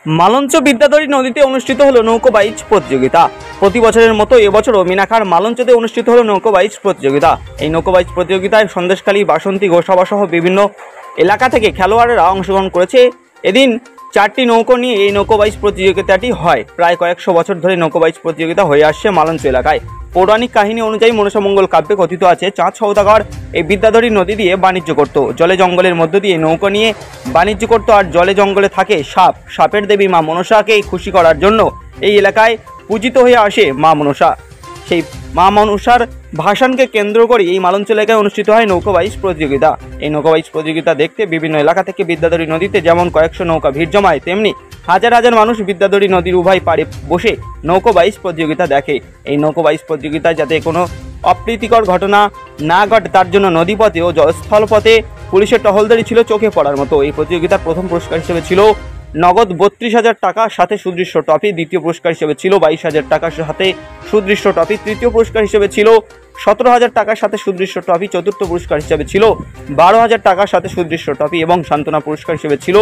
মালঞ্চ বিদ্যাধরী নদীতে অনুষ্ঠিত হলো নৌকো বাইচ প্রতিযোগিতা। প্রতি বছরের মতো এবছরও মিনাখার মালঞ্চতে অনুষ্ঠিত হলো নৌকো বাইচ প্রতিযোগিতা। এই নৌকো বাইচ প্রতিযোগিতায় সন্দেশখালী, বাসন্তী, গোসাবা সহ বিভিন্ন এলাকা থেকে খেলোয়াড়েরা অংশগ্রহণ করেছে। এদিন 4টি নৌকো নিয়ে এই নৌকো বাইচ প্রতিযোগিতাটি হয়। প্রায় কয়েকশো বছর ধরে নৌকো বাইচ প্রতিযোগিতা হয়ে আসছে মালঞ্চ এলাকায়। পৌরাণিক কাহিনী অনুযায়ী মনসামঙ্গল কাব্যে কথিত আছে, চাঁদ সওদাগর এই বিদ্যাধরী নদী দিয়ে বাণিজ্য করত। জলে জঙ্গলের মধ্য দিয়ে নৌকো নিয়ে বাণিজ্য করত। আর জলে জঙ্গলে থাকে সাপ। সাপের দেবী মা মনসাকে খুশি করার জন্য এই এলাকায় পূজিত হয়ে আসে মা মনসা। সেই মা মনসার ভাসানকে কেন্দ্র করে এই মালঞ্চ এলাকায় অনুষ্ঠিত হয় নৌকো বাইচ প্রতিযোগিতা। এই নৌকো বাইচ প্রতিযোগিতা দেখতে বিভিন্ন এলাকা থেকে বিদ্যাধরী নদীতে যেমন কয়েকশো নৌকা ভিড় জমায়, তেমনি হাজার হাজার মানুষ বিদ্যাধরী নদীর উভয় পাড়ে বসে নৌকো বাইচ প্রতিযোগিতা দেখে। এই নৌকো বাইচ প্রতিযোগিতায় যাতে কোনো অপ্রীতিকর ঘটনা না ঘটে তার জন্য নদীপথে ও স্থলপথে পুলিশের টহলদারি ছিল চোখে পড়ার মতো। এই প্রতিযোগিতার প্রথম পুরস্কার হিসেবে ছিল নগদ 32,000 টাকা সাথে সুদৃশ্য ট্রফি। দ্বিতীয় পুরস্কার হিসেবে ছিল 22,000 টাকার সাথে সুদৃশ্য ট্রফি। তৃতীয় পুরস্কার হিসেবে ছিল 17,000 টাকার সাথে সুদৃশ্য ট্রফি। চতুর্থ পুরস্কার হিসেবে ছিল 12,000 টাকার সাথে সুদৃশ্য ট্রফি এবং সান্ত্বনা পুরস্কার হিসেবে ছিল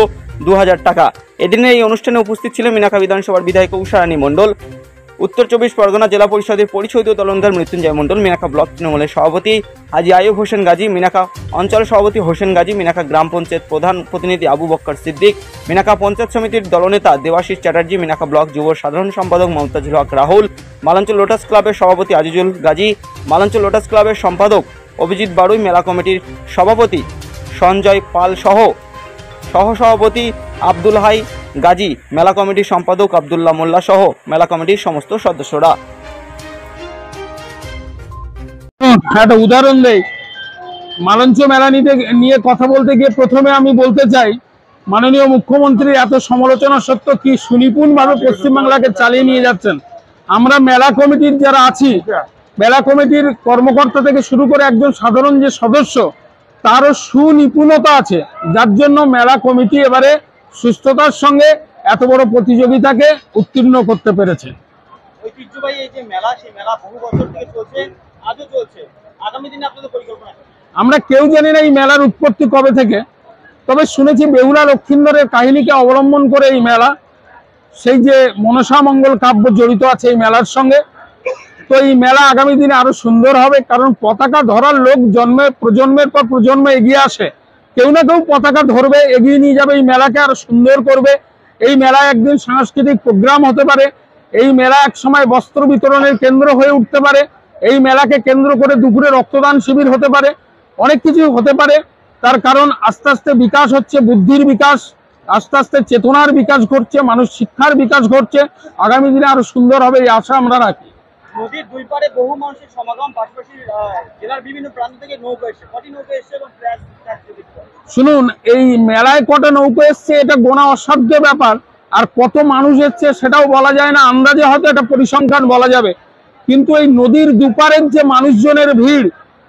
2,000 টাকা। এদিনের এই অনুষ্ঠানে উপস্থিত ছিলেন মিনাখা বিধানসভার বিধায়ক উষারানী মণ্ডল, উত্তর 24 পরগনা জেলা পরিষদের পরিচয় দলনদার মৃত্যুঞ্জয় মণ্ডল, মিনাখা ব্লক তৃণমূলের সভাপতি হাজি আয়ুব হোসেন গাজী, মিনাখা অঞ্চল সভাপতি হোসেন গাজী, মিনাখা গ্রাম পঞ্চায়েত প্রধান প্রতিনিধি আবু বক্কর সিদ্দিক, মিনাখা পঞ্চায়েত সমিতির দলনেতা দেবাশিস চ্যাটার্জি, মিনাখা ব্লক যুব সাধারণ সম্পাদক মমতাজুল হক রাহুল, মালঞ্চ লোটাস ক্লাবের সভাপতি আজিজুল গাজী, মালঞ্চ লোটাস ক্লাবের সম্পাদক অভিজিৎ বাড়ুই, মেলা কমিটির সভাপতি সঞ্জয় পাল সহ সহসভাপতি আব্দুল হাই গাজী, মেলা কমিটির সম্পাদক আব্দুল্লাহ মোল্লা সহ মেলা কমিটির সমস্ত সদস্যরা। একটা উদাহরণ দেই, মালঞ্চ মেলা নিয়ে কথা বলতে গিয়ে প্রথমে আমি বলতে চাই, মাননীয় মুখ্যমন্ত্রী এত সমালোচনা সত্ত্বেও কি সুনিপুণভাবে পশ্চিমবাংলাকে চালিয়ে নিয়ে যাচ্ছেন। আমরা মেলা কমিটির যারা আছি, মেলা কমিটির কর্মকর্তা থেকে শুরু করে একজন সাধারণ যে সদস্য, তারও সুনিপুণতা আছে, যার জন্য মেলা কমিটি এবারে সুস্থতার সঙ্গে এত বড় প্রতিযোগিতাকে উত্তীর্ণ করতে পেরেছে। ঐতিহ্যবাহী এই যে মেলা, সেই মেলা বহু বছর থেকে চলছে, আজও চলছে। আগামী দিনে আপনাদের পরিকল্পনা? আমরা কেউ জানি না এই মেলার উৎপত্তি কবে থেকে, তবে শুনেছি বেহুলা লক্ষিন্দরের কাহিনীকে অবলম্বন করে এই মেলা, সেই যে মনসা মঙ্গল কাব্য জড়িত আছে এই মেলার সঙ্গে। তো এই মেলা আগামী দিনে আরো সুন্দর হবে, কারণ পতাকা ধরার লোক প্রজন্মের পর প্রজন্ম এগিয়ে আসে। কেউ না কেউ পতাকা ধরবে, এগিয়ে নিয়ে যাবে, এই মেলাকে আরো সুন্দর করবে। এই মেলা একদিন সাংস্কৃতিক প্রোগ্রাম হতে পারে, এই মেলা এক সময় বস্ত্র বিতরণের কেন্দ্র হয়ে উঠতে পারে, এই মেলাকে কেন্দ্র করে দুপুরে রক্তদান শিবির হতে পারে, অনেক কিছু হতে পারে। তার কারণ আস্তে আস্তে বিকাশ হচ্ছে, বুদ্ধির বিকাশ, আস্তে আস্তে চেতনার বিকাশ ঘটছে, মানুষ শিক্ষার বিকাশ ঘটছে। আগামী দিনে আরো সুন্দর হবে এই আশা আমরা রাখি। নদীর দুই পারে বহু মানুষের সমাগম, পাশাপাশি জেলার বিভিন্ন প্রান্ত থেকে নৌকা এসছে। কটি নৌকা এসছে এবং শুনুন, এই মেলায় কটা নৌকা এসছে এটা গোনা অসাধ্য ব্যাপার, আর কত মানুষ এসছে সেটাও বলা যায় না। আন্দাজে হয়তো একটা পরিসংখ্যান বলা যাবে, কিন্তু এই নদীর দুপারের যে মানুষজনের ভিড়,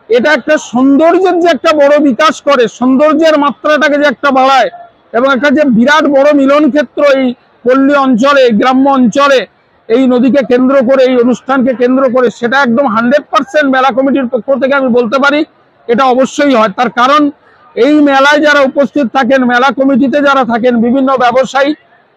এটা একটা সৌন্দর্যের যে একটা বড় বিকাশ করে, সৌন্দর্যের মাত্রাটাকে যে একটা বাড়ায়, এবং একটা যে বিরাট বড় মিলন ক্ষেত্র এই পল্লী অঞ্চলে, গ্রাম্য অঞ্চলে এই নদীকে কেন্দ্র করে, এই অনুষ্ঠানকে কেন্দ্র করে, সেটা একদম 100% মেলা কমিটির পক্ষ থেকে আমি বলতে পারি এটা অবশ্যই হয়। তার কারণ এই মেলায় যারা উপস্থিত থাকেন, মেলা কমিটিতে যারা থাকেন, বিভিন্ন ব্যবসায়ী,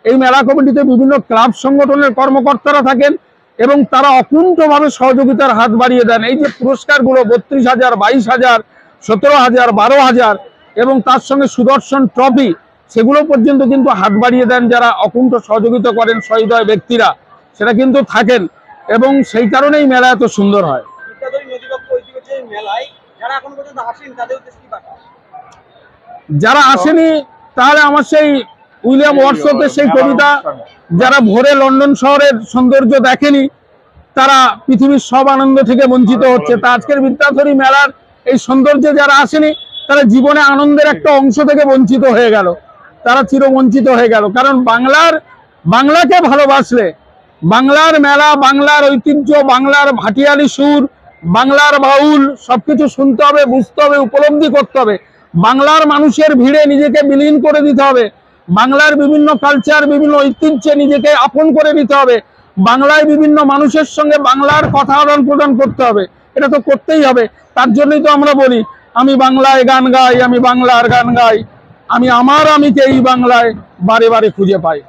এই মেলা কমিটিতে বিভিন্ন ক্লাব সংগঠনের কর্মকর্তারা থাকেন, এবং তারা অকুণ্ঠভাবে সহযোগিতার হাত বাড়িয়ে দেন। এই যে পুরস্কারগুলো 32,000, 22,000, 17,000, 12,000 এবং তার সঙ্গে সুদর্শন ট্রফি, সেগুলো পর্যন্ত কিন্তু হাত বাড়িয়ে দেন যারা অকুণ্ঠ সহযোগিতা করেন, সহৃদয় ব্যক্তিরা সেটা কিন্তু থাকেন, এবং সেই কারণেই মেলা এত সুন্দর হয়। যারা আসেনি তাহলে আমার সেই উইলিয়াম ওয়ার্ডসওয়ার্থের সেই কবিতা, যারা ভোরে লন্ডন শহরের সৌন্দর্য দেখেনি তারা পৃথিবীর সব আনন্দ থেকে বঞ্চিত হচ্ছে। তা আজকের বিদ্যাধরী মেলার এই সৌন্দর্যে যারা আসেনি তারা জীবনে আনন্দের একটা অংশ থেকে বঞ্চিত হয়ে গেল, তারা চিরবঞ্চিত হয়ে গেল। কারণ বাংলাকে ভালোবাসলে বাংলার মেলা, বাংলার ঐতিহ্য, বাংলার ভাটিয়ালি সুর, বাংলার বাউল সবকিছু শুনতে হবে, বুঝতে হবে, উপলব্ধি করতে হবে। বাংলার মানুষের ভিড়ে নিজেকে বিলীন করে দিতে হবে, বাংলার বিভিন্ন কালচার, বিভিন্ন ঐতিহ্যে নিজেকে আপন করে নিতে হবে, বাংলায় বিভিন্ন মানুষের সঙ্গে বাংলার কথা আদান প্রদান করতে হবে। এটা তো করতেই হবে। তার জন্যই তো আমরা বলি, আমি বাংলায় গান গাই, আমি বাংলার গান গাই, আমি আমিকে এই বাংলায় বারে বারে খুঁজে পাই।